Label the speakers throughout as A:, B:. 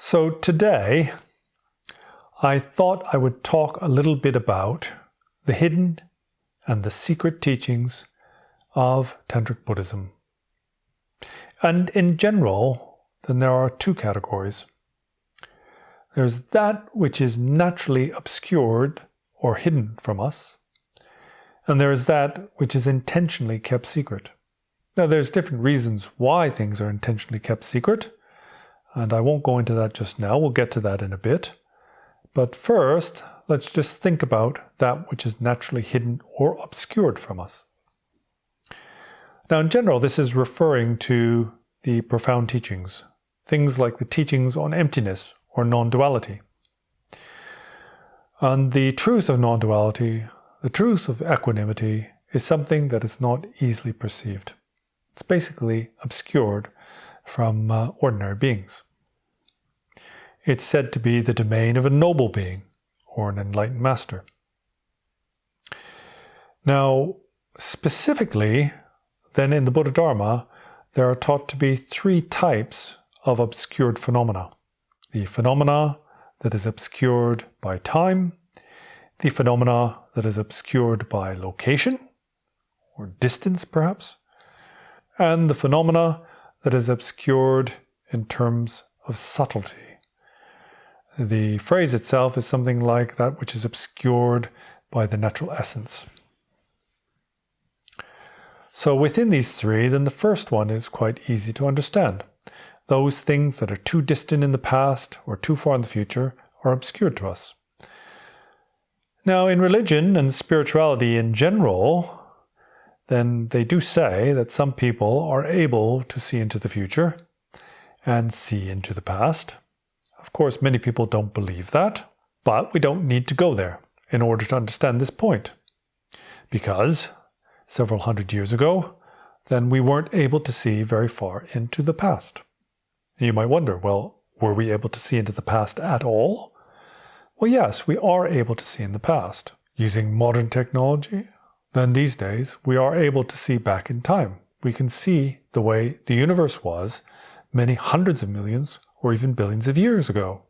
A: So today, I thought I would talk a little bit about the hidden and the secret teachings of Tantric Buddhism. And in general, then there are two categories. There's that which is naturally obscured or hidden from us, and there is that which is intentionally kept secret. Now, there's different reasons why things are intentionally kept secret, and I won't go into that just now. We'll get to that in a bit. But first, let's just think about that which is naturally hidden or obscured from us. Now, in general, this is referring to the profound teachings, things like the teachings on emptiness or non-duality. And the truth of non-duality, the truth of equanimity, is something that is not easily perceived. It's basically obscured from ordinary beings. It's said to be the domain of a noble being or an enlightened master. Now, specifically, then in the Buddha Dharma, there are taught to be three types of obscured phenomena. The phenomena that is obscured by time, the phenomena that is obscured by location, or distance perhaps, and the phenomena that is obscured in terms of subtlety. The phrase itself is something like that which is obscured by the natural essence. So within these three, then the first one is quite easy to understand. Those things that are too distant in the past or too far in the future are obscured to us. Now, in religion and spirituality in general, then they do say that some people are able to see into the future and see into the past. Of course, many people don't believe that, but we don't need to go there in order to understand this point. Because several hundred years ago, then we weren't able to see very far into the past. And you might wonder, well, were we able to see into the past at all? Well, yes, we are able to see in the past. Using modern technology, then these days, we are able to see back in time. We can see the way the universe was many hundreds of millions or even billions of years ago,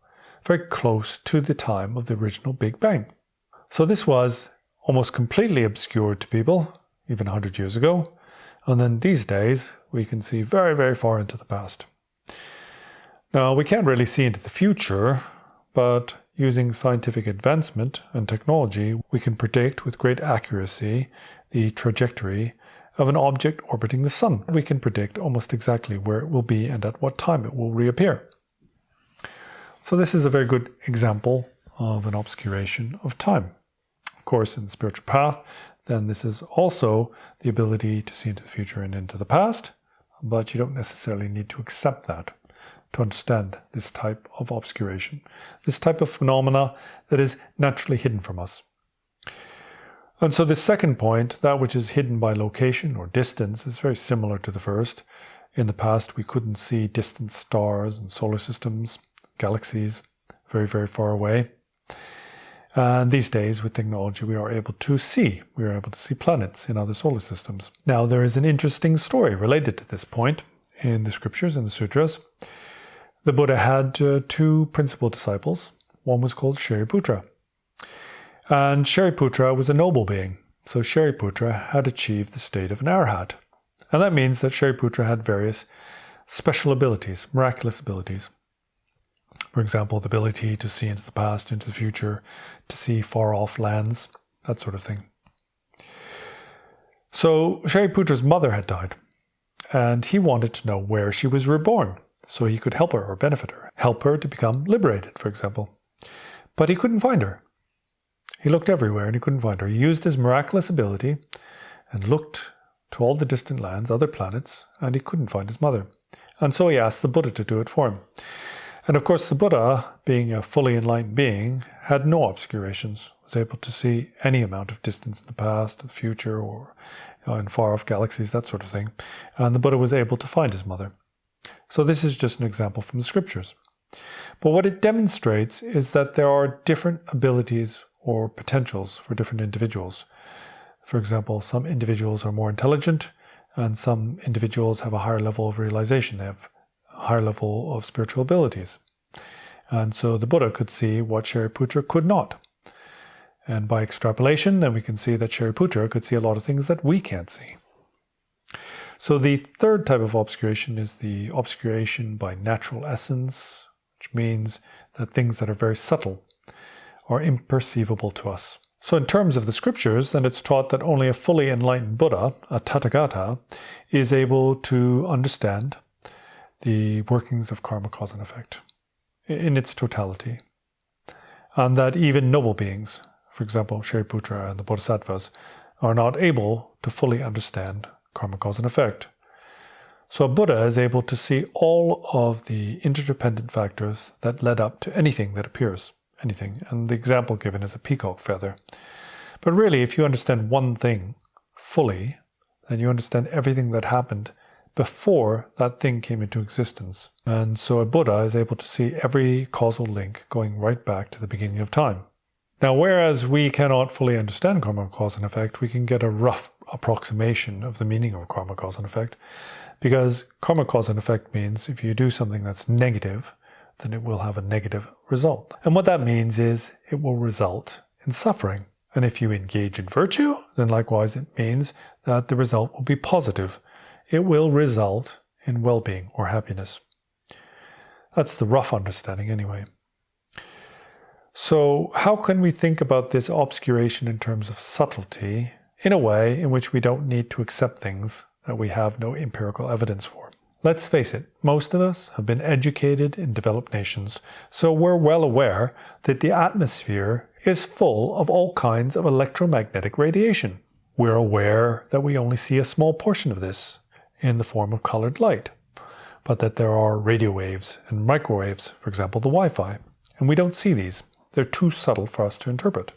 A: very close to the time of the original Big Bang. So this was almost completely obscured to people, even 100 years ago, and then these days we can see very, very far into the past. Now, we can't really see into the future, but using scientific advancement and technology, we can predict with great accuracy the trajectory of an object orbiting the sun. We can predict almost exactly where it will be and at what time it will reappear. So this is a very good example of an obscuration of time. Of course, in the spiritual path, then this is also the ability to see into the future and into the past, but you don't necessarily need to accept that to understand this type of obscuration, this type of phenomena that is naturally hidden from us. And so the second point, that which is hidden by location or distance, is very similar to the first. In the past, we couldn't see distant stars and solar systems, galaxies, very, very far away. And these days, with technology, we are able to see. We are able to see planets in other solar systems. Now, there is an interesting story related to this point in the scriptures, in the sutras. The Buddha had two principal disciples. One was called Shariputra. And Shariputra was a noble being. So Shariputra had achieved the state of an arahat. And that means that Shariputra had various special abilities, miraculous abilities. For example, the ability to see into the past, into the future, to see far-off lands, that sort of thing. So Shariputra's mother had died, and he wanted to know where she was reborn, so he could help her or benefit her, help her to become liberated, for example. But he couldn't find her. He looked everywhere and he couldn't find her. He used his miraculous ability and looked to all the distant lands, other planets, and he couldn't find his mother. And so he asked the Buddha to do it for him. And of course, the Buddha, being a fully enlightened being, had no obscurations, was able to see any amount of distance in the past, the future, or in far-off galaxies, that sort of thing. And the Buddha was able to find his mother. So this is just an example from the scriptures. But what it demonstrates is that there are different abilities or potentials for different individuals. For example, some individuals are more intelligent, and some individuals have a higher level of realization. They have a higher level of spiritual abilities. And so the Buddha could see what Shariputra could not. And by extrapolation, then we can see that Shariputra could see a lot of things that we can't see. So the third type of obscuration is the obscuration by natural essence, which means that things that are very subtle are imperceivable to us. So in terms of the scriptures, then it's taught that only a fully enlightened Buddha, a Tathagata, is able to understand the workings of karma, cause and effect in its totality. And that even noble beings, for example, Shariputra and the Bodhisattvas, are not able to fully understand karma, cause and effect. So a Buddha is able to see all of the interdependent factors that led up to anything that appears, anything. And the example given is a peacock feather. But really, if you understand one thing fully, then you understand everything that happened before that thing came into existence. And so a Buddha is able to see every causal link going right back to the beginning of time. Now, whereas we cannot fully understand karma, cause and effect, we can get a rough approximation of the meaning of karma, cause and effect, because karma, cause and effect means if you do something that's negative, then it will have a negative result. And what that means is it will result in suffering. And if you engage in virtue, then likewise it means that the result will be positive. It will result in well-being or happiness. That's the rough understanding anyway. So how can we think about this obscuration in terms of subtlety in a way in which we don't need to accept things that we have no empirical evidence for? Let's face it, most of us have been educated in developed nations, so we're well aware that the atmosphere is full of all kinds of electromagnetic radiation. We're aware that we only see a small portion of this in the form of colored light, but that there are radio waves and microwaves, for example, the Wi-Fi, and we don't see these. They're too subtle for us to interpret.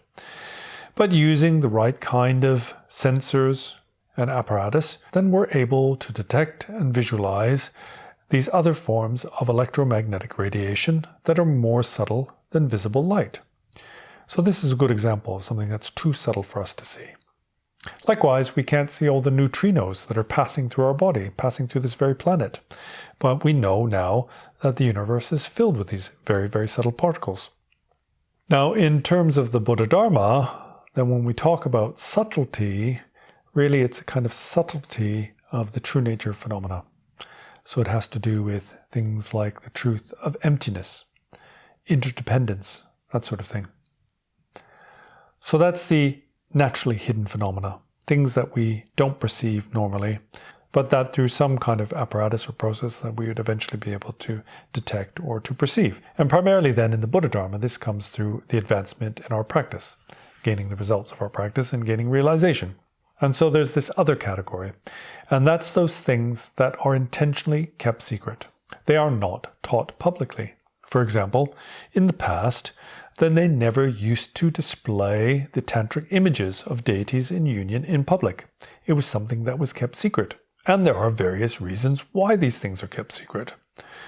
A: But using the right kind of sensors and apparatus, then we're able to detect and visualize these other forms of electromagnetic radiation that are more subtle than visible light. So this is a good example of something that's too subtle for us to see. Likewise, we can't see all the neutrinos that are passing through our body, passing through this very planet. But we know now that the universe is filled with these very, very subtle particles. Now, in terms of the Buddha Dharma, then when we talk about subtlety, really it's a kind of subtlety of the true nature of phenomena. So it has to do with things like the truth of emptiness, interdependence, that sort of thing. So that's the naturally hidden phenomena, things that we don't perceive normally, but that through some kind of apparatus or process that we would eventually be able to detect or to perceive. And primarily then in the Buddha Dharma, this comes through the advancement in our practice, gaining the results of our practice and gaining realization. And so there's this other category, and that's those things that are intentionally kept secret. They are not taught publicly. For example, in the past, then they never used to display the tantric images of deities in union in public. It was something that was kept secret. And there are various reasons why these things are kept secret.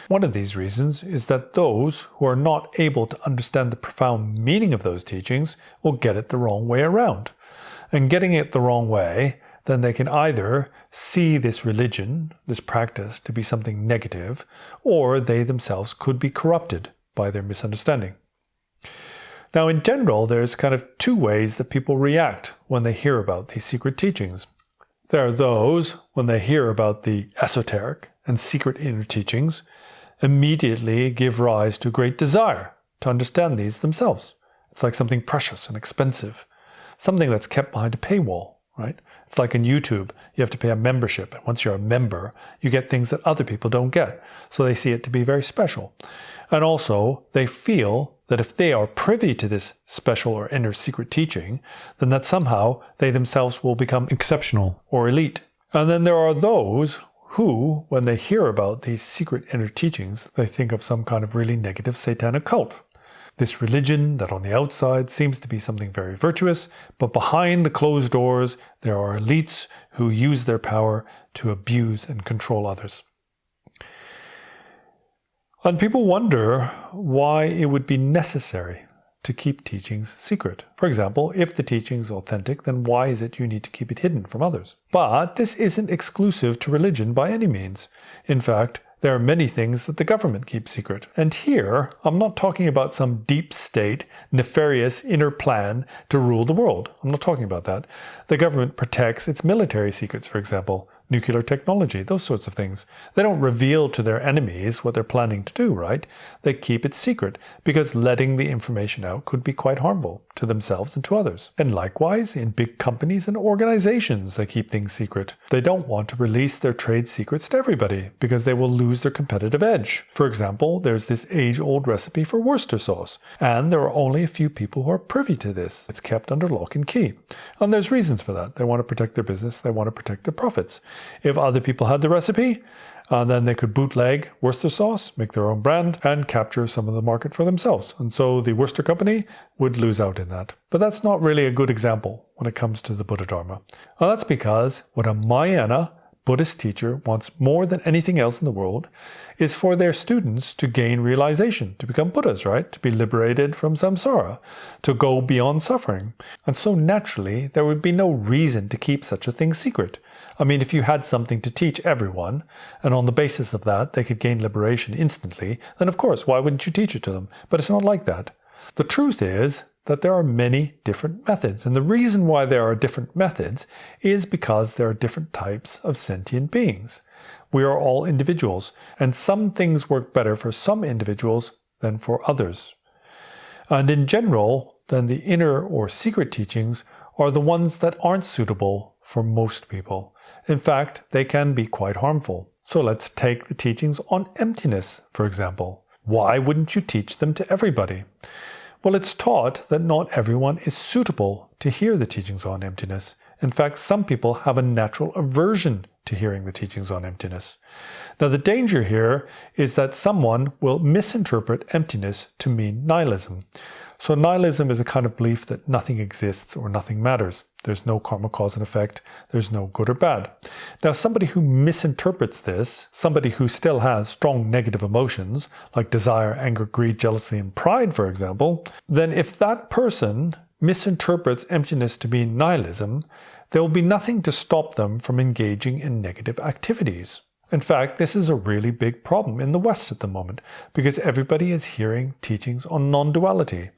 A: One of these reasons is that those who are not able to understand the profound meaning of those teachings will get it the wrong way around. And getting it the wrong way, then they can either see this religion, this practice, to be something negative, or they themselves could be corrupted by their misunderstanding. Now, in general, there's kind of two ways that people react when they hear about these secret teachings. There are those, when they hear about the esoteric and secret inner teachings, immediately give rise to great desire to understand these themselves. It's like something precious and expensive, something that's kept behind a paywall, right? It's like in YouTube, you have to pay a membership, and once you're a member, you get things that other people don't get. So they see it to be very special. And also, they feel that if they are privy to this special or inner secret teaching, then that somehow they themselves will become exceptional or elite. And then there are those who, when they hear about these secret inner teachings, they think of some kind of really negative satanic cult. This religion that on the outside seems to be something very virtuous, but behind the closed doors, there are elites who use their power to abuse and control others. And people wonder why it would be necessary to keep teachings secret. For example, if the teaching is authentic, then why is it you need to keep it hidden from others? But this isn't exclusive to religion by any means. In fact, There are many things that the government keeps secret. And here, I'm not talking about some deep state, nefarious inner plan to rule the world. I'm not talking about that. The government protects its military secrets, for example, nuclear technology, those sorts of things. They don't reveal to their enemies what they're planning to do, right? They keep it secret because letting the information out could be quite harmful to themselves and to others. And likewise, in big companies and organizations, they keep things secret. They don't want to release their trade secrets to everybody because they will lose their competitive edge. For example, there's this age-old recipe for Worcester sauce, and there are only a few people who are privy to this. It's kept under lock and key. And there's reasons for that. They want to protect their business. They want to protect their profits. If other people had the recipe, then they could bootleg Worcester sauce, make their own brand, and capture some of the market for themselves. And so the Worcester company would lose out in that. But that's not really a good example when it comes to the Buddha Dharma. And that's because what a Mahayana Buddhist teacher wants more than anything else in the world is for their students to gain realization, to become Buddhas, right? To be liberated from samsara, to go beyond suffering. And so naturally, there would be no reason to keep such a thing secret. I mean, if you had something to teach everyone, and on the basis of that, they could gain liberation instantly, then of course, why wouldn't you teach it to them? But it's not like that. The truth is that there are many different methods. And the reason why there are different methods is because there are different types of sentient beings. We are all individuals, and some things work better for some individuals than for others. And in general, then the inner or secret teachings are the ones that aren't suitable for most people. In fact, they can be quite harmful. So let's take the teachings on emptiness, for example. Why wouldn't you teach them to everybody? Well, it's taught that not everyone is suitable to hear the teachings on emptiness. In fact, some people have a natural aversion to hearing the teachings on emptiness. Now, the danger here is that someone will misinterpret emptiness to mean nihilism. So nihilism is a kind of belief that nothing exists or nothing matters. There's no karma, cause and effect. There's no good or bad. Now, somebody who misinterprets this, somebody who still has strong negative emotions, like desire, anger, greed, jealousy, and pride, for example, then if that person misinterprets emptiness to mean nihilism, there will be nothing to stop them from engaging in negative activities. In fact, this is a really big problem in the West at the moment, because everybody is hearing teachings on non-duality.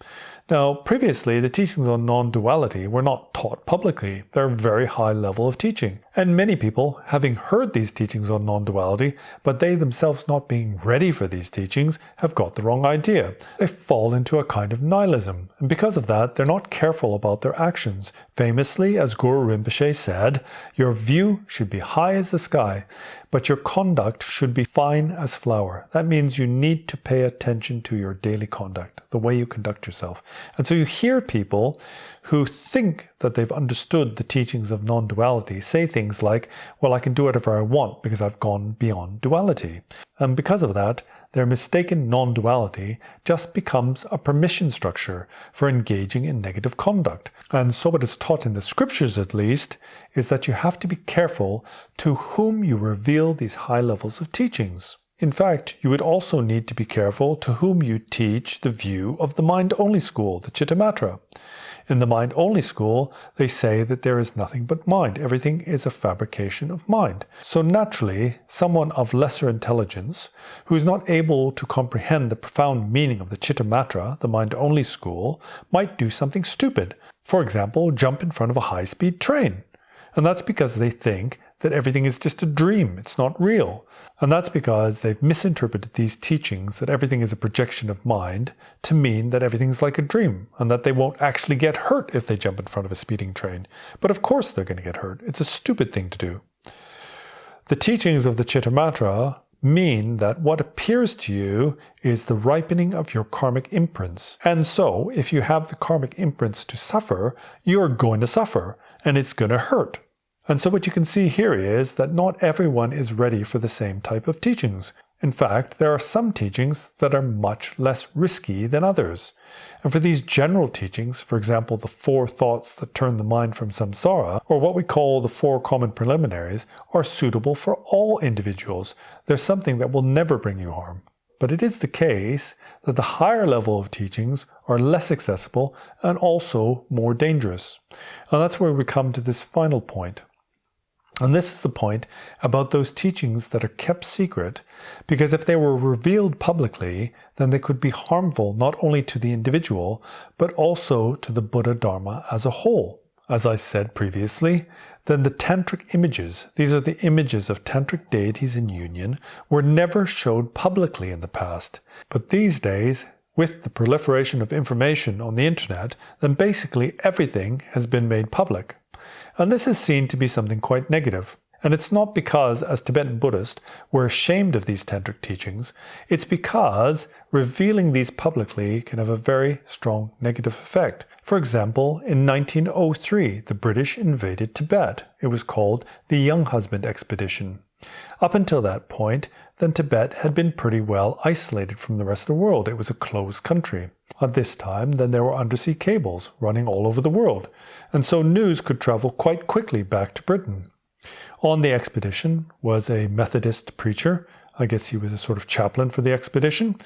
A: Now, previously, the teachings on non-duality were not taught publicly. They're a very high level of teaching. And many people, having heard these teachings on non-duality, but they themselves not being ready for these teachings, have got the wrong idea. They fall into a kind of nihilism. And because of that, they're not careful about their actions. Famously, as Guru Rinpoche said, your view should be high as the sky, but your conduct should be fine as flour. That means you need to pay attention to your daily conduct, the way you conduct yourself. And so you hear people who think that they've understood the teachings of non-duality say things like, well, I can do whatever I want because I've gone beyond duality. And because of that, their mistaken non-duality just becomes a permission structure for engaging in negative conduct. And so what is taught in the scriptures, at least, is that you have to be careful to whom you reveal these high levels of teachings. In fact, you would also need to be careful to whom you teach the view of the mind-only school, the Chittamatra. In the mind-only school, they say that there is nothing but mind. Everything is a fabrication of mind. So naturally, someone of lesser intelligence, who is not able to comprehend the profound meaning of the Chittamatra, the mind-only school, might do something stupid. For example, jump in front of a high-speed train. And that's because they think that everything is just a dream, it's not real. And that's because they've misinterpreted these teachings that everything is a projection of mind to mean that everything's like a dream, and that they won't actually get hurt if they jump in front of a speeding train. But of course they're going to get hurt. It's a stupid thing to do. The teachings of the Chittamatra mean that what appears to you is the ripening of your karmic imprints. And so, if you have the karmic imprints to suffer, you're going to suffer, and it's going to hurt. And so what you can see here is that not everyone is ready for the same type of teachings. In fact, there are some teachings that are much less risky than others. And for these general teachings, for example, the 4 thoughts that turn the mind from samsara, or what we call the 4 common preliminaries, are suitable for all individuals. They're something that will never bring you harm. But it is the case that the higher level of teachings are less accessible and also more dangerous. And that's where we come to this final point. And this is the point about those teachings that are kept secret, because if they were revealed publicly, then they could be harmful not only to the individual, but also to the Buddha Dharma as a whole. As I said previously, then the tantric images, these are the images of tantric deities in union, were never showed publicly in the past. But these days, with the proliferation of information on the internet, then basically everything has been made public. And this is seen to be something quite negative. And it's not because, as Tibetan Buddhists, we're ashamed of these tantric teachings. It's because revealing these publicly can have a very strong negative effect. For example, in 1903, the British invaded Tibet. It was called the Young Husband Expedition. Up until that point, then Tibet had been pretty well isolated from the rest of the world. It was a closed country. At this time, then there were undersea cables running all over the world, and so news could travel quite quickly back to Britain. On the expedition was a Methodist preacher. I guess he was a sort of chaplain for the expedition,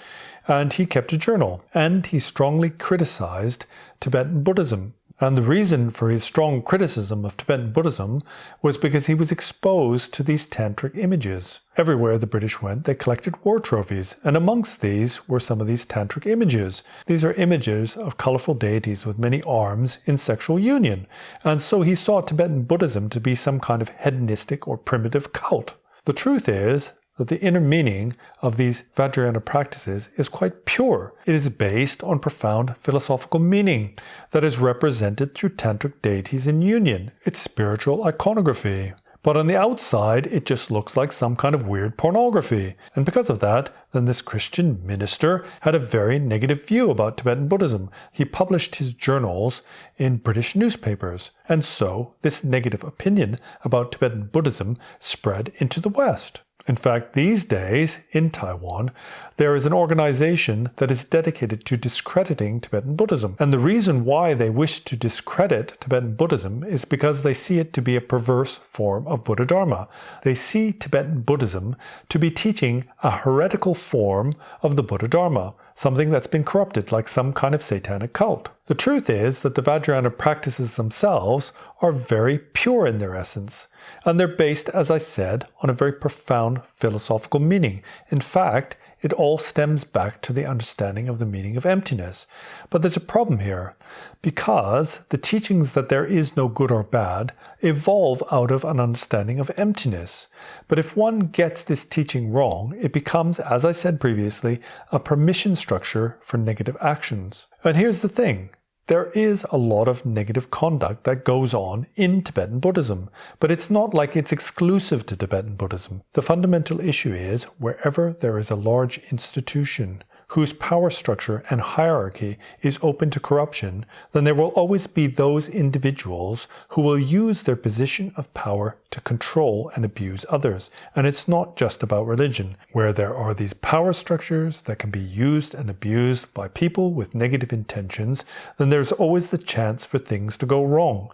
A: and he kept a journal, and he strongly criticized Tibetan Buddhism. And the reason for his strong criticism of Tibetan Buddhism was because he was exposed to these tantric images. Everywhere the British went, they collected war trophies, and amongst these were some of these tantric images. These are images of colorful deities with many arms in sexual union, and so he saw Tibetan Buddhism to be some kind of hedonistic or primitive cult. The truth is that the inner meaning of these Vajrayana practices is quite pure. It is based on profound philosophical meaning that is represented through tantric deities in union. It's spiritual iconography. But on the outside, it just looks like some kind of weird pornography. And because of that, then this Christian minister had a very negative view about Tibetan Buddhism. He published his journals in British newspapers. And so this negative opinion about Tibetan Buddhism spread into the West. In fact, these days, in Taiwan, there is an organization that is dedicated to discrediting Tibetan Buddhism. And the reason why they wish to discredit Tibetan Buddhism is because they see it to be a perverse form of Buddha Dharma. They see Tibetan Buddhism to be teaching a heretical form of the Buddha Dharma, something that's been corrupted like some kind of satanic cult. The truth is that the Vajrayana practices themselves are very pure in their essence. And they're based, as I said, on a very profound philosophical meaning. In fact, it all stems back to the understanding of the meaning of emptiness. But there's a problem here, because the teachings that there is no good or bad evolve out of an understanding of emptiness. But if one gets this teaching wrong, it becomes, as I said previously, a permission structure for negative actions. And here's the thing. There is a lot of negative conduct that goes on in Tibetan Buddhism, but it's not like it's exclusive to Tibetan Buddhism. The fundamental issue is wherever there is a large institution whose power structure and hierarchy is open to corruption, then there will always be those individuals who will use their position of power to control and abuse others. And it's not just about religion. Where there are these power structures that can be used and abused by people with negative intentions, then there's always the chance for things to go wrong.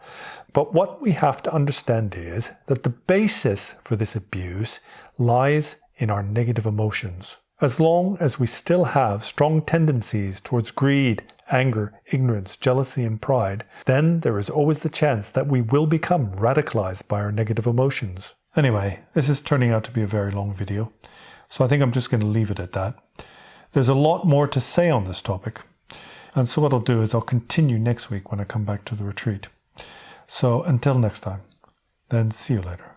A: But what we have to understand is that the basis for this abuse lies in our negative emotions. As long as we still have strong tendencies towards greed, anger, ignorance, jealousy, and pride, then there is always the chance that we will become radicalized by our negative emotions. Anyway, this is turning out to be a very long video, so I think I'm just going to leave it at that. There's a lot more to say on this topic, and so what I'll do is I'll continue next week when I come back to the retreat. So until next time, then see you later.